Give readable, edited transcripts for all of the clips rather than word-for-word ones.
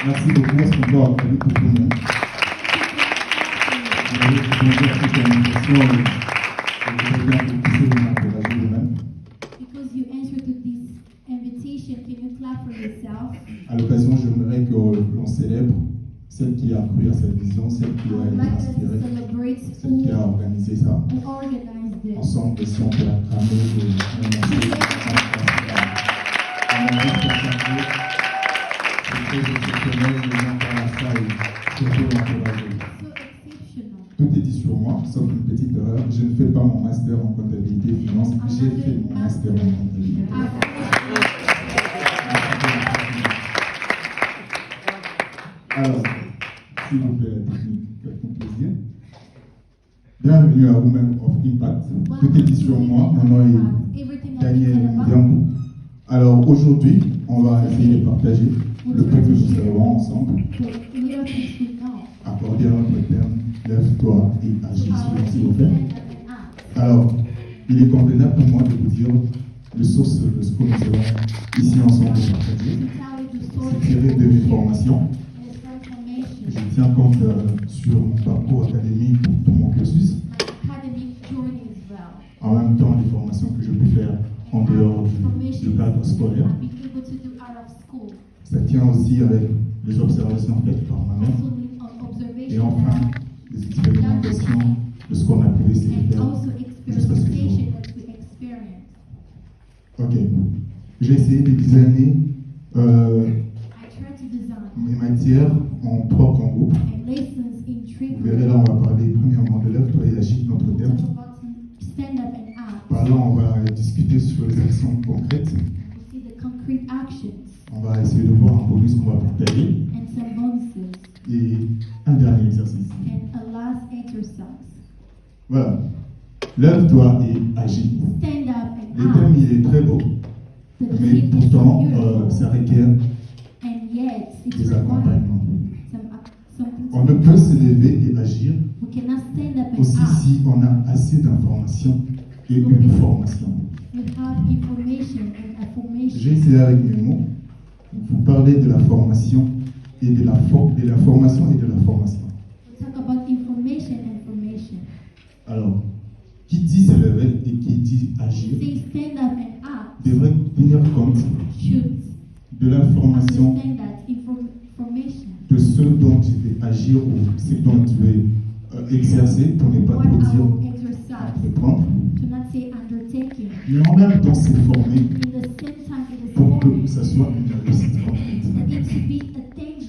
Merci beaucoup. Est-ce qu'on peut applaudir pour tout le monde? Because you answered to this invitation, can you clap for yourself? À l'occasion, j'aimerais que l'on célèbre celle qui a cru à cette vision, celle qui a été inspirée, celle qui a organisé ça. Ensemble, si on peut acclamer Tout est dit sur moi, sauf une petite erreur. Je ne fais pas mon master en comptabilité et finance, j'ai fait mon master en comptabilité. Alors, s'il vous plaît, la technique, faites-moi plaisir. Bienvenue à Women of Impact. Tout est dit sur moi, mon nom est Daniel Ndiambou. Alors aujourd'hui, on va essayer de partager le peu que nous serons ensemble. Accorder notre terme, lève-toi et agis, s'il vous plaît. Alors, il est convenable pour moi de vous dire le source de ce que nous allons ici ensemble partager. C'est tiré de mes formations. Je tiens compte sur mon parcours académique pour mon cursus. En même temps, les formations que je peux faire en dehors du cadre scolaire. Ça tient aussi avec les observations faites par moi-même. Et enfin, les expérimentations de ce qu'on a pu essayer de faire jusqu'à ce jour. Ok. J'ai essayé de designer mes matières en 3 grands groupes. Vous verrez là, on va parler premièrement de l'œuvre et agir notre terme. Par là, on va discuter sur les actions concrètes. On va essayer de voir un bonus qu'on va partager. Et un dernier exercice. Voilà. Lève-toi et agis. Le thème, il est très beau. Mais pourtant, ça requiert des accompagnements. On ne peut se lever et agir aussi si on a assez d'informations et une formation. J'ai essayé avec mes mots, vous parlez de la formation et de la formation et de la formation. Alors, qui dit se lever et qui dit agir devrait tenir compte de l'information, de ce dont tu veux agir ou ce dont tu veux exercer pour ne pas trop dire entreprendre. Mais en même temps, se former pour que ça soit une réussite complète.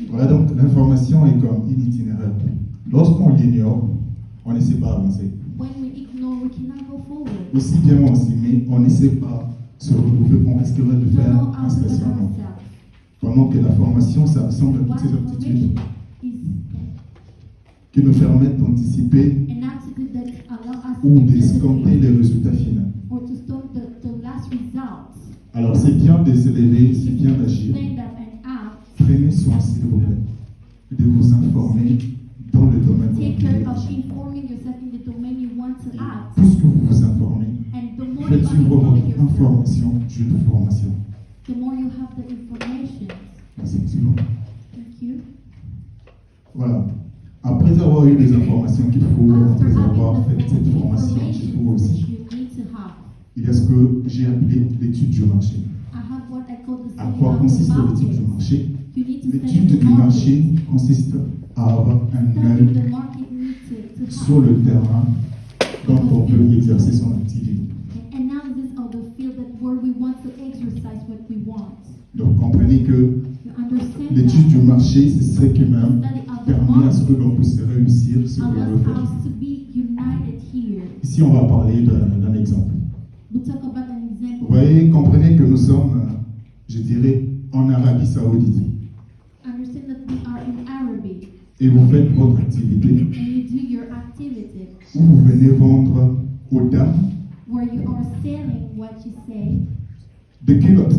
Voilà, donc l'information est comme une itinéraire. Lorsqu'on l'ignore, on ne sait pas avancer. Aussi bien on s'y met, on ne sait pas se retrouver, on risquerait de faire un stationnement. Pendant que la formation, ça ressemble à toutes ces aptitudes qui nous permettent d'anticiper ou d'escompter les résultats finaux. Alors c'est bien de se lever, c'est bien d'agir. Prenez soin, s'il vous plaît, de vous informer dans le domaine où vous voulez agir. Puisque vous vous informez, faites suivre votre information d'une formation. Merci, s'il vous plaît. Voilà. Après avoir eu les informations qu'il faut, après avoir fait cette formation qu'il faut aussi, il y a ce que j'ai appelé l'étude du marché. À quoi consiste l'étude du marché? L'étude du marché consiste à avoir un œil sur le terrain dont on peut exercer son activité. Donc comprenez que l'étude du marché, c'est ce qui même permet à ce que l'on puisse réussir ce que l'on veut faire. Ici, on va parler d'un exemple. Vous voyez, comprenez que nous sommes, je dirais, en Arabie Saoudite. Et vous faites votre activité. Où vous venez vendre aux dames des culottes.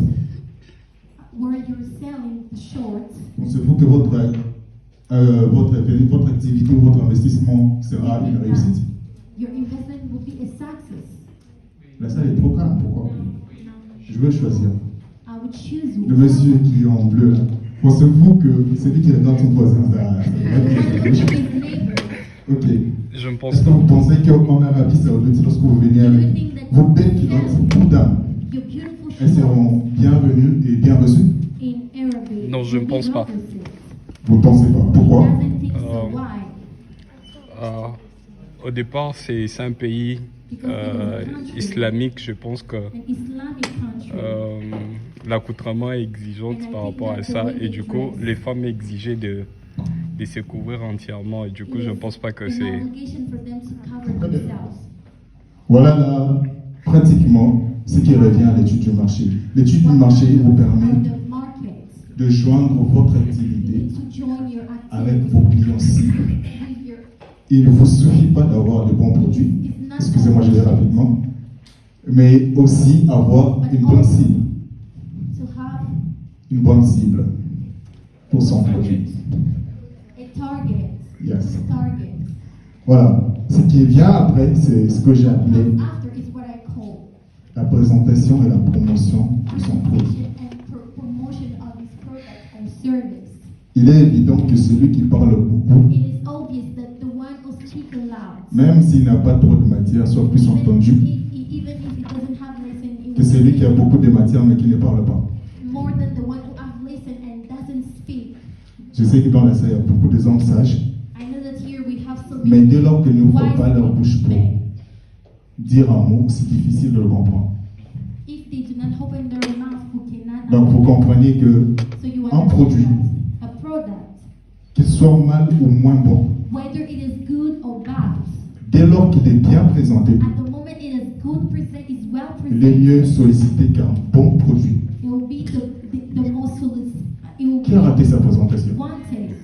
On se fout que votre activité ou votre investissement sera une réussite. La salle est trop calme, pourquoi? Je vais choisir. Le monsieur qui est en bleu là. Pensez-vous que celui qui regarde son voisin, ça Ok. Je ne pense Est-ce que pas. vous pensez qu'en Arabie Saoudite, lorsque vous venez avec vos belles culottes ou dames, Your beautiful elles seront bienvenues et bien reçues? in Arabic. Non, je ne will be pense pas. well received. Vous ne pensez pas. Pourquoi? Doesn't think so. Why? Au départ, c'est un pays islamique. Je pense que An Islamic country. l'accoutrement est exigeant par rapport à ça. Et du coup, les femmes exigeaient de se couvrir entièrement. Et du coup, je ne pense pas que An c'est... obligation for them to cover themselves. Voilà là, pratiquement, ce qui revient à l'étude du marché. L'étude du marché vous permet On the market, de joindre votre you activité need to join your avec activity vos clients cibles. with your. Il ne vous suffit pas d'avoir de bons produits, It's not excusez-moi, je vais rapidement, mais aussi avoir une bonne cible, to have une bonne cible pour son produit. a target. Yes. Target. Voilà. Ce qui vient après, c'est ce que j'ai appelé Comes after is what I call la présentation et la promotion de son produit. promotion of his product or service. Il est évident que celui qui parle beaucoup, It is obvious that the one who speaks aloud, même s'il n'a pas trop de matière, soit plus entendu even if he doesn't have listen, que celui qui a beaucoup de matière mais qui ne parle pas. more than the one who have listened and doesn't speak. Je sais que dans la salle, il y a beaucoup de hommes sages, I know that here we have so mais many dès lors qu'ils n'ouvrent wise pas leur bouche pour men. dire un mot, c'est difficile de le comprendre. If they do not open their mouth, who cannot Donc vous understand. comprenez que So you un understand produit, that a product, qu'il soit mal ou moins bon, whether it is good or bad, dès lors qu'il est bien présenté, at the moment it is good present, is well il est presented, mieux sollicité qu'un bon produit. it will be the most solicited. It will Qui a raté sa présentation? be wanted.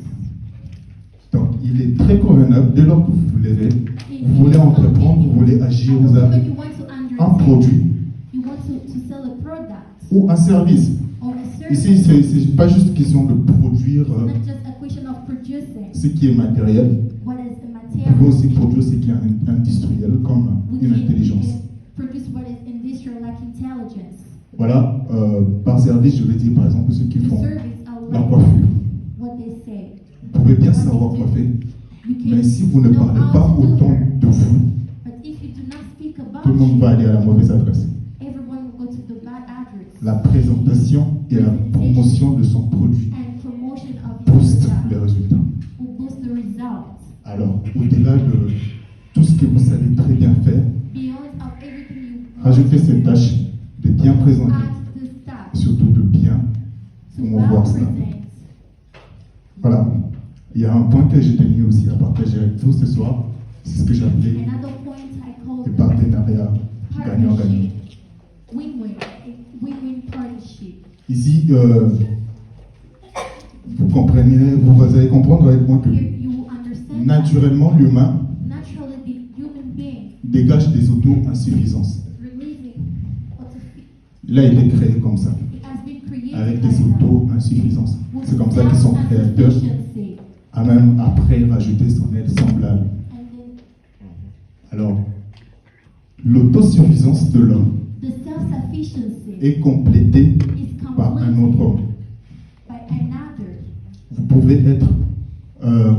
Donc il est très convenable, dès lors que vous voulez, vous voulez entreprendre, vous voulez agir, vous avez You want to un understand, produit you want to sell a product ou un service. or a service. Ici, c'est pas juste question de produire It's not just a question of producing ce qui est matériel, what is the vous material. pouvez aussi produire ce qui est industriel, comme We une can intelligence. produce what is industrial like intelligence. Voilà, par service, je vais dire par exemple ceux qui The font service are la like coiffure. what they say. Vous pouvez bien savoir coiffer, You mais can si vous ne know parlez how pas to do autant that. de vous, But if you do not speak about tout le monde va aller à la mauvaise adresse. everyone will go to the bad address. La présentation et la promotion de son produit And promotion of your boostent product les résultats. will boost the results. Alors, au-delà de tout ce que vous savez très bien faire, Beyond of everything you rajoutez cette tâche de bien présenter, add the staff et surtout de bien to promouvoir well cela. present. Voilà. Il y a un point que j'ai tenu aussi à partager avec vous ce soir, c'est ce que j'appelais Another point I call les partenariats gagnant-gagnant. partnership. Win-win. A win-win partnership. Ici, vous comprenez, vous allez comprendre avec moi que Here you will understand naturellement l'humain that naturally the human being dégage des auto-insuffisances. releasing Il a été créé comme ça, it has been created avec like des that. auto-insuffisances. With C'est comme ça qu'ils sont créateurs, self-sufficiency. à même après rajouter son aide semblable. And then Alors, l'autosuffisance de l'homme the self-sufficiency est complétée is par un autre completed homme. by another. Vous pouvez être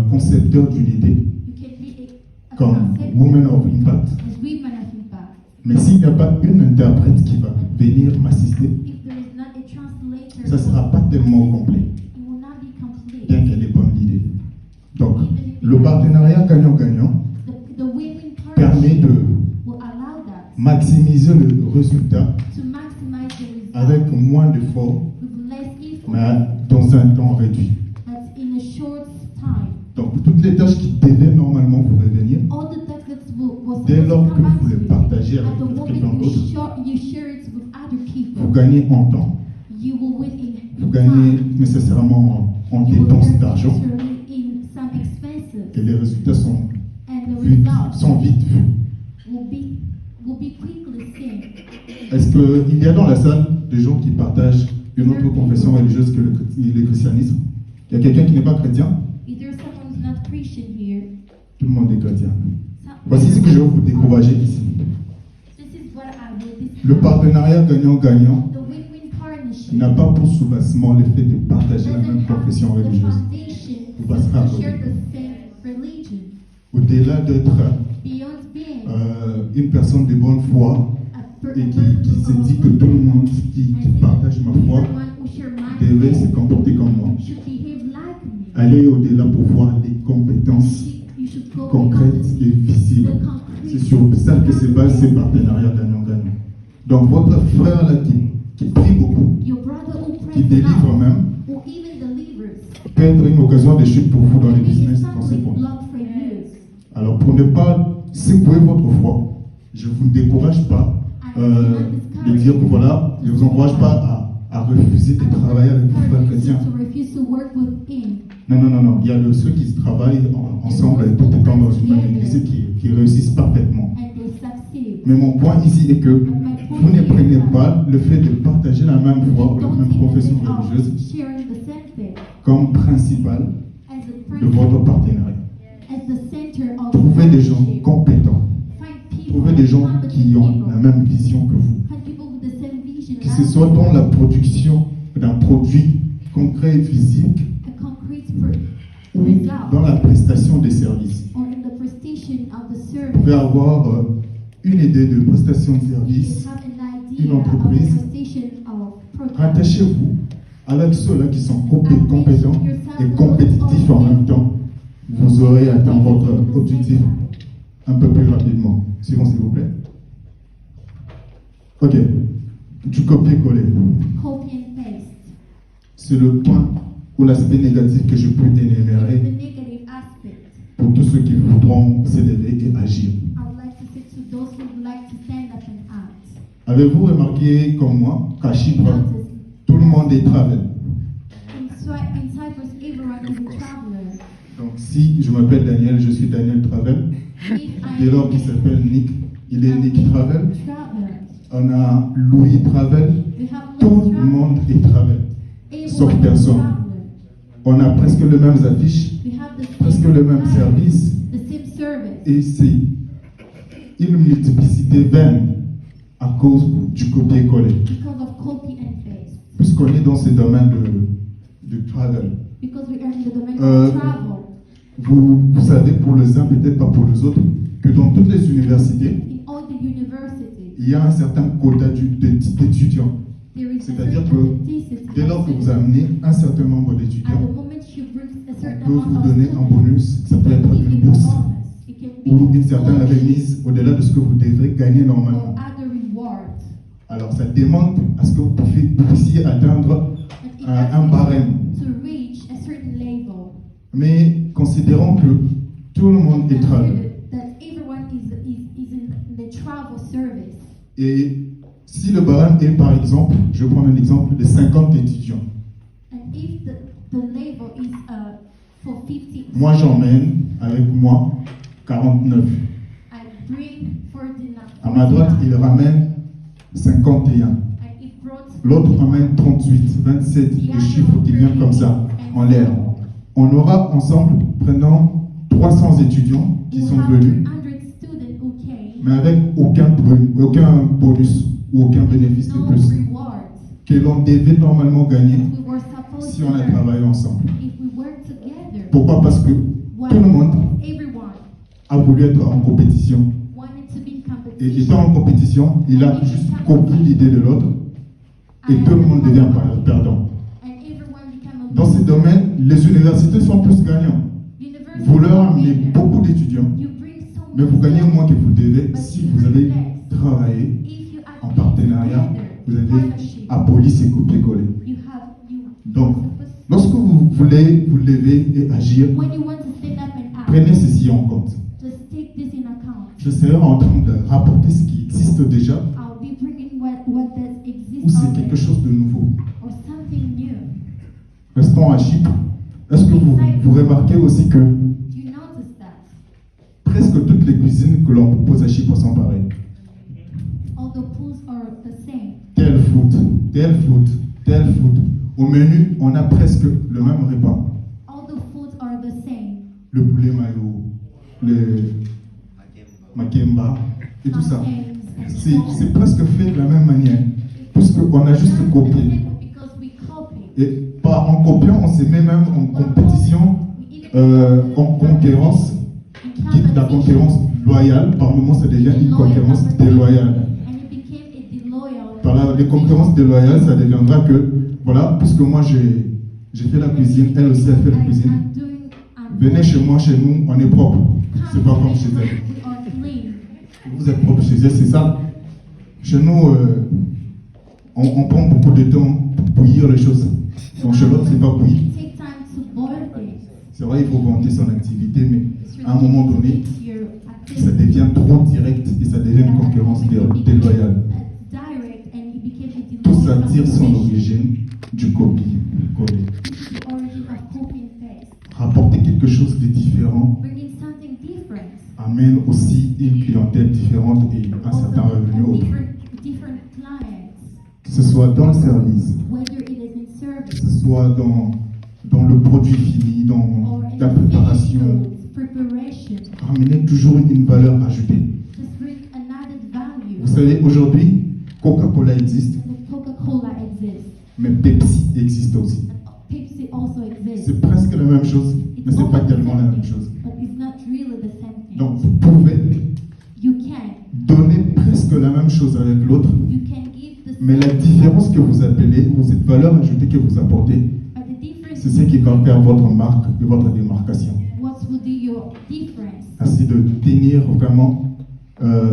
concepteur d'une idée You can be a comme concept Woman of Impact, as women of impact. mais s'il n'y a pas une interprète qui va venir m'assister, If there is not a translator, ça ne sera pas tellement complet, it will not be complete. bien qu'elle ait bonne idée. Donc, le partenariat gagnant-gagnant The win-win permet partnership de will allow that maximiser le résultat to maximize the result avec moins d'efforts, with less effort, mais dans un temps réduit. but in a short time. Donc, toutes les tâches qui devaient normalement vous revenir, All the tasks that was dès supposed lors to que come back vous to les you, partagez at avec the quelqu'un moment d'autre, you share it with other vous people, gagnez en temps, you will win in vous gagnez time. nécessairement en You will dépenses earn d'argent, necessarily in some expenses, et les résultats sont and the vite results vus. will be quickly seen. Est-ce qu'il y a dans la salle des gens qui partagent une autre confession religieuse que le christianisme? Il y a quelqu'un qui n'est pas chrétien? Is there someone who's not Christian here? Tout le monde est chrétien. Some- Voici ce que je vais vous décourager ici. This is what I will. Le partenariat gagnant-gagnant The win-win partnership partnership. n'a pas pour sous-bassement le fait de partager la même Doesn't have confession the religieuse. foundation Vous passerez à to côté. share the same religion. Au-delà d'être Beyond being une personne de bonne foi et qui se dit que tout le monde qui partage ma foi devait se comporter comme moi. should behave like me. Aller au-delà pour voir les compétences You should go concrètes because et visibles. the C'est concrete sur ça que se base ces partenariats gagnant-gagnant. Donc votre frère là qui prie beaucoup, your brother who qui prays délivre aloud, même, or even delivers. peut être une occasion de chute pour vous dans les Maybe business it's dans ces something points. love for you. Alors pour ne pas secouer votre foi, je ne vous décourage pas de dire que voilà, je ne vous encourage pas à refuser de travailler avec vos frères chrétiens. To refuse to work with him. Non. Il y a ceux qui travaillent ensemble tout étant dans une même église et qui réussissent parfaitement. And they succeed. Mais mon point ici est que vous ne prenez pas le fait de partager la même foi ou la Don't même see the profession thing of religieuse sharing the same thing comme principal as a de principle, votre partenariat. as the center of Trouvez des gens partnership. compétents. Find people, Trouvez des gens competent qui ont people. la même vision que vous. Find people with the same vision Que as ce soit you. dans la production d'un produit concret et physique A concrete ou result, dans la prestation des services. or in the prestation of the Vous service. pouvez avoir une idée de prestation de You service. have an une idea of entreprise. the prestation of product. Rattachez-vous avec ceux-là qui sont compétents et compétitifs en même temps. Vous aurez atteint votre objectif un peu plus rapidement. Suivant, s'il vous plaît. Ok. Du copier-coller. Copy and paste. C'est le point ou l'aspect négatif que je peux The énumérer negative aspect. pour tous ceux qui voudront s'élever et agir. I would like to say to those who would like to stand up and act. Avez-vous remarqué comme moi qu'à Chypre, Notice, tout le monde est travel? in Cyprus, everyone is a traveler. Donc si je m'appelle Daniel, je suis Daniel Travel. If I Dès lors qu'il s'appelle Nick, il est Nick Travel. traveler, On a Louis Travel. we have Tout Louis le traveler. monde est Travel. sauf Everyone is personne. traveler. On a presque les mêmes affiches, We have the presque same le même time, service. the same service. Et c'est une multiplicité vaine à cause du copier-coller. Because of copy and paste. Puisqu'on est dans ce domaine de travel. Because we are in the domain Euh, of travel. Vous savez, pour les uns, peut-être pas pour les autres, que dans toutes les universités, In all the universities, il y a un certain quota d'étudiants. there is a C'est-à-dire certain que statistic dès lors que vous of amenez un certain nombre at d'étudiants, the moment you bring a on certain peut vous amount of donner un students, bonus, ça peut être give une you a bourse bonus. It can be ou une certaine scholarship remise au-delà de ce que vous devrez gagner or normalement. other rewards. Alors ça demande à ce que vous puissiez atteindre And it un asks barème. you to reach a certain level. Mais considérons que tout le monde est travel. That everyone is in the travel service. Et si le barème est par exemple, je vais prendre un exemple, de 50 étudiants. And if the level is for 50, Moi j'emmène avec moi 49. I bring 49. À ma droite, il ramène 51. And it brought L'autre ramène 38, 27, des chiffres qui viennent comme ça, en l'air. On aura ensemble, prenons 300 étudiants qui We sont have venus, 100 students who came, mais avec aucun bonus ou aucun bénéfice de no plus, rewards. que l'on devait normalement gagner We were supposed si to on a earn travaillé ensemble. if we work together. Pourquoi? Parce que Why? tout le monde Everyone a voulu être en compétition. wanted to be in Et competition. étant en compétition, il a juste copié l'idée de l'autre et tout le monde devient perdant. And everyone became a Dans ce domaine, les universités sont plus gagnants. University Vous leur amenez leader. beaucoup d'étudiants, You bring so mais vous many gagnez students, moins que vous devez but si you vous bring avez less. travaillé If you en act partenariat, together, vous avez partnership, aboli ces copier-coller. you Donc, lorsque vous voulez vous lever et agir, when you want to stand up and act, prenez ceci en compte. just take this in account. Je serai en train de rapporter ce qui existe déjà I'll be bringing what does exist ou c'est out quelque there, chose de nouveau. or something new. Restons à Chypre. Est-ce que vous remarquez aussi que Do you notice that? presque toutes les cuisines que l'on propose à Chypre sont pareilles? All the foods are the same. Tel food, tel food, tel food. Au menu, on a presque le même repas. All the foods are the same. Le poulet mayo, le makemba et tout ça. Plantains and C'est presque fait de la même manière, puisqu'on a juste copié. Et pas en copiant, on se met même en compétition, en concurrence, qui est la concurrence loyale. Par moments, ça devient une concurrence déloyale. Par là, les concurrences déloyales, ça deviendra que, voilà, puisque moi j'ai fait la cuisine, elle aussi a fait la cuisine. Venez chez moi, chez nous, on est propre. C'est pas comme chez elle. Vous êtes propre chez elle, c'est ça. Chez nous, on prend beaucoup de temps pour bouillir les choses. Donc chez l'autre, c'est pas bouillir. C'est vrai, il faut vanter son activité, mais à un moment donné, ça devient trop direct et ça devient une concurrence déloyale. Tout ça tire son origine du copier-coller. Rapporter quelque chose de différent amène aussi une clientèle différente et un certain revenu autre. Que ce soit dans le service, que ce soit dans le produit fini, dans la préparation, ramener toujours une valeur ajoutée. Vous savez, aujourd'hui, Coca-Cola existe, mais Pepsi existe aussi. C'est presque la même chose, mais ce n'est pas tellement la même chose. Donc, vous pouvez donner presque la même chose avec l'autre, mais la différence que vous appelez, ou cette valeur ajoutée que vous apportez, c'est ce qui va faire votre marque et votre démarcation. Ainsi de tenir vraiment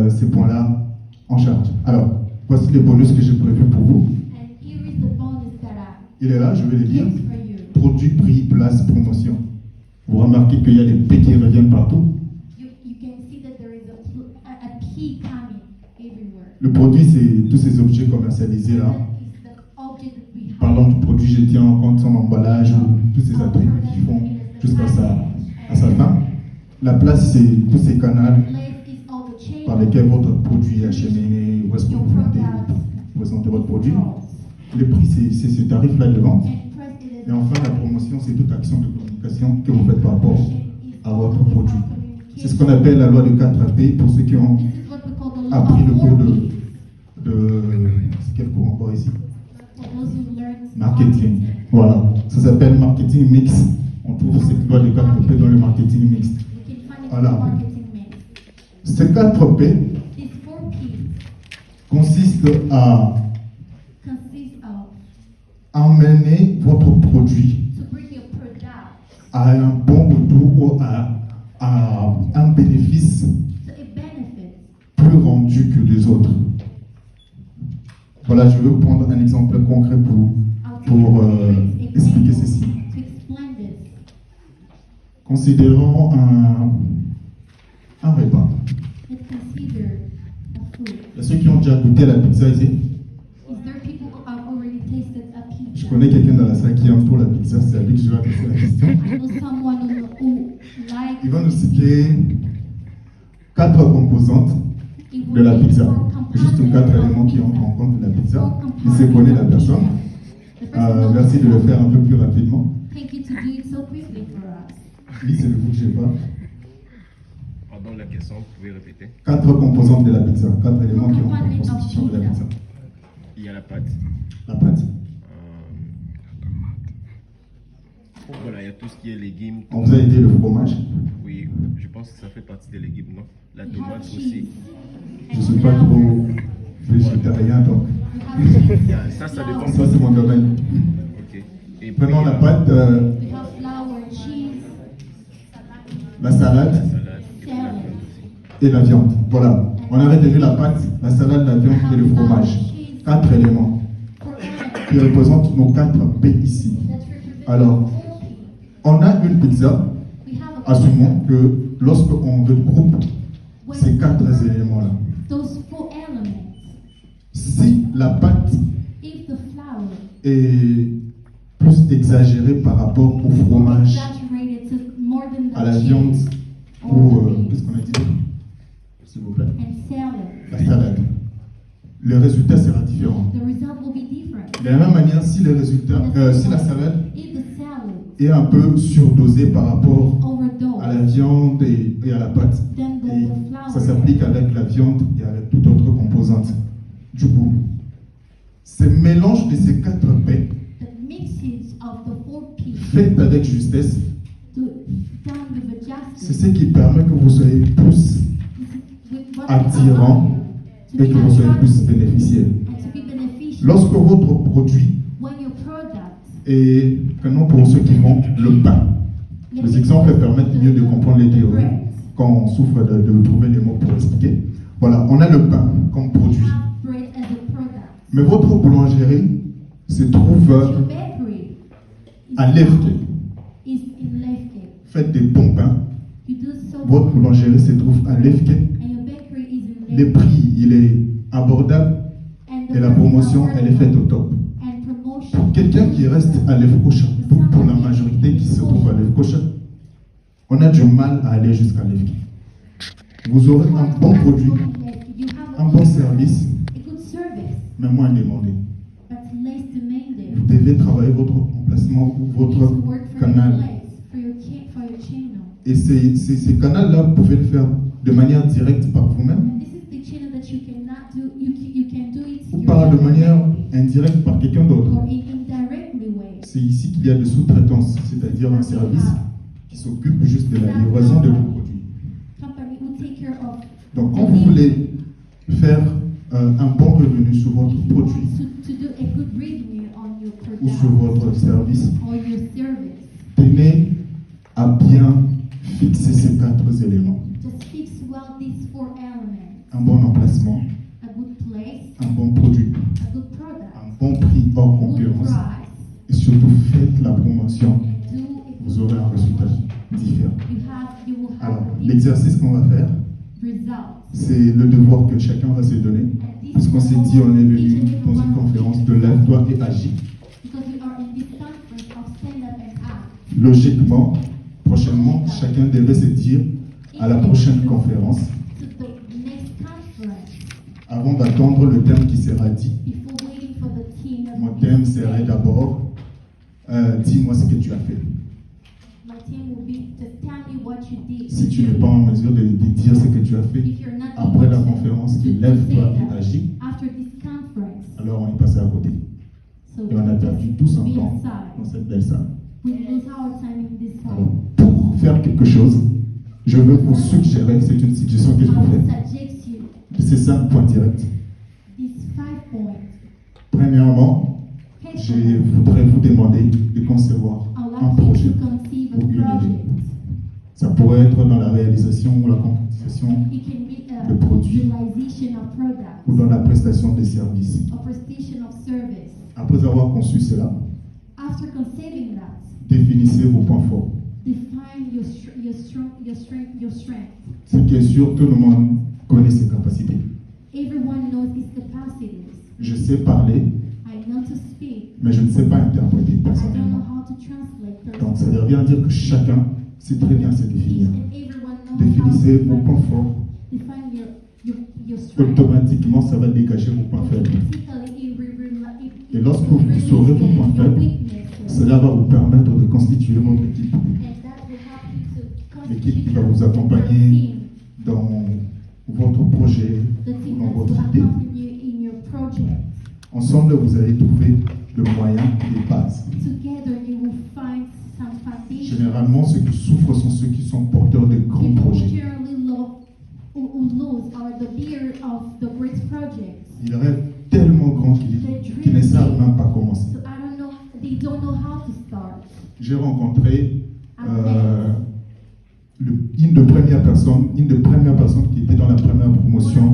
ces points-là en charge. Alors, voici les bonus que j'ai prévus pour vous. Il est là, je vais les lire. Produit, prix, place, promotion. Vous remarquez qu'il y a des P qui reviennent partout. Le produit, c'est tous ces objets commercialisés là. Parlant du produit, je tiens en compte son emballage ou tous ces attributs qui font jusqu'à sa fin. La place, c'est tous ces canaux par lesquels votre produit est acheminé, où est-ce que vous présentez votre produit. Le prix, c'est ce tarif-là de vente. Et enfin, la promotion, c'est toute action de communication que vous faites par rapport à votre produit. C'est ce qu'on appelle la loi de 4P pour ceux qui ont appris le cours de c'est quel cours encore ici? Marketing. Voilà. Ça s'appelle marketing mix. On trouve cette loi de 4P dans le marketing mixte. Voilà. Ces 4P consistent à amener votre produit à un bon retour ou à un bénéfice plus rendu que les autres. Voilà, je vais vous prendre un exemple concret pour expliquer ceci. Considérons un repas. Il y a ceux qui ont déjà goûté la pizza ici. Je connais quelqu'un dans la salle qui aime trop la pizza, c'est à lui que je vais adresser la question. Il va nous citer 4 composantes de la pizza. Juste 4 éléments qui entrent en compte de la pizza. Il se connaît la personne. Merci de le faire un peu plus rapidement. Oui, c'est le vous que je n'ai pas. Pardon la question, vous pouvez répéter. 4 composantes de la pizza. 4 éléments qui entrent en constitution de la pizza. Il y a la pâte. La pâte. Voilà, il y a tout ce qui est légumes. On vous a aidé le fromage. Oui, je pense que ça fait partie des légumes, non? La tomate aussi. Je ne suis pas trop végétarien, donc. Ça dépend. Ça, c'est mon domaine. Ok. Et prenons la pâte, la salade et la viande. Voilà. On a retenu la pâte, la salade, la viande et le fromage. 4 éléments qui représentent nos 4 P ici. Alors, on a une pizza. Assumons que lorsqu'on regroupe ces 4 éléments-là, si la pâte est plus exagérée par rapport au fromage, à la viande ou qu'est-ce qu'on a dit, s'il vous plaît, la salade, le résultat sera différent. De la même manière, si la salade est un peu surdosée par rapport à la viande et à la pâte, et ça s'applique avec la viande et avec toute autre composante. Du coup, ce mélange de ces 4 P faites avec justesse, do done with a c'est justice. ce qui permet que vous soyez plus With what attirant is to et be que vous soyez plus attractive bénéficiaire. and to be beneficial. Lorsque votre produit When your product, est, prenons pour ceux qui font le pain, les exemples permettent mieux de comprendre les théories quand on souffre de trouver les mots pour expliquer. Voilà, on a le pain comme produit. have bread as a product. Mais votre boulangerie se trouve Your bakery à Lefke. is in Lefke. Faites des bons pains. You do so Votre boulangerie se trouve à Lefke. and your bakery is in Le Lefke. prix, il est abordable And the et la price is promotion, elle est faite au top. and promotion. Pour quelqu'un qui reste à Lefkocha, pour la majorité qui se trouve à Lefkocha, on a du mal à aller jusqu'à Lefke. Vous aurez un bon produit, You have un bon service, a good service, mais moins demandé. but less demanded. Vous devez travailler votre emplacement ou You need votre to work for your canal. place, for your channel. Et ces canaux-là, vous pouvez le faire de manière directe par vous-même And this is the channel that you cannot do. You can do it ou par de yourself manière indirecte par quelqu'un d'autre. or in indirectly way. C'est ici qu'il y a de sous-traitance, c'est-à-dire un service qui s'occupe juste de la livraison de vos produits. Company will take care of. Donc, quand vous voulez faire un bon revenu sur votre produit To do a good revenue on your ou sur product votre service, or your service, tenez à bien fixer ces 4 éléments. just fix well these 4 elements: Un bon emplacement, a good place, un bon produit, a good product, un bon prix hors good concurrence price, et surtout faites la promotion. and do a Vous aurez un résultat différent. you will have Alors, a big l'exercice qu'on va faire, result. c'est le devoir que chacun va se donner. Puisqu'on s'est dit, on est venu dans une conférence de lève-toi et agis. Because we are in this conference of stand up and act. Logiquement, prochainement, chacun devait se dire à la prochaine conférence, To the next conference, avant d'attendre le thème qui sera dit. before waiting for the team. that Mon will be thème said. serait d'abord, dis-moi ce que tu as fait. My team will be to tell me what you did. Si tu n'es pas en mesure de dire ce que tu as fait, If you're not après la able to- conférence, to lève-toi say et that agis, after this conference, alors on est passé à côté. so Et on a perdu tout son be temps aside. dans cette belle salle. We lose our time in this Alors, time. pour faire quelque chose, je veux vous suggérer, c'est une suggestion que je I vous will fais, suggest you ces 5 points directs. these 5 points. Premièrement, je voudrais vous demander de concevoir I would un like you projet to conceive a ou une idée. project. Ça pourrait être dans la réalisation ou la concrétisation It can be de a produits realization of products ou dans la prestation de services. or prestation of service. Après avoir conçu cela, After conceiving that, définissez vos points forts. define your strength. Ce qui est sûr, tout le monde connaît ses capacités. Everyone knows its capacities. Je sais parler, I know to speak. mais je ne sais pas interpréter I don't know personnellement. how to translate Donc ça personally. revient à dire que chacun sait très bien se définir. And everyone knows Définissez how vos to points forts. define your strength. Automatiquement, ça va dégager vos points faibles. Automatically, Et lorsque vous saurez vos points faibles, cela va vous permettre de constituer votre équipe. L'équipe qui va vous accompagner dans votre projet ou dans votre idée. Ensemble, vous allez trouver le moyen des bases. Généralement, ceux qui souffrent sont ceux qui sont porteurs de grands projets. Ils rêvent tellement grand qu'ils ne savent même pas commencer. J'ai rencontré une des premières personnes qui était dans la première promotion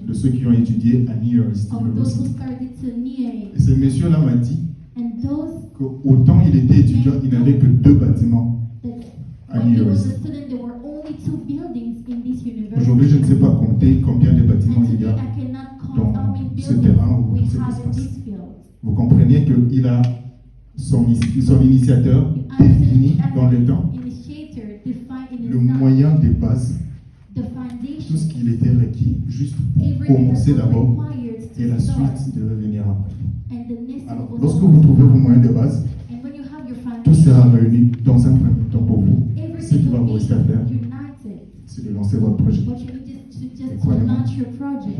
de ceux qui ont étudié à New York University. Et ce monsieur-là m'a dit qu'autant il était étudiant, il n'avait que 2 bâtiments à New York. Aujourd'hui, je ne sais pas compter combien de bâtiments il y a dans ce terrain ou dans cet espace. Vous comprenez qu'il a son initiateur défini dans le temps le moyen de base, tout ce qu'il était requis, juste commencer d'abord et la suite de revenir après. Alors, lorsque vous trouvez vos moyens de base, tout sera réuni dans un premier temps pour vous. Ce qui va vous rester à faire, c'est de lancer votre projet.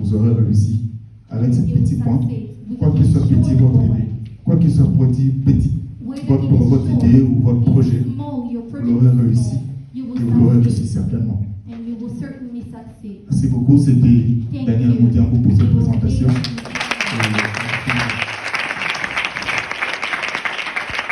Vous aurez réussi avec ces petits points, quoi qu'il soit petit votre idée, quoi qu'il soit petit votre votre idée ou votre projet, small, your vous project l'aurez is réussi. small, you Et vous l'aurez will réussi succeed, certainement. and you will certainly succeed. Merci beaucoup, c'était Daniel Moutiambo pour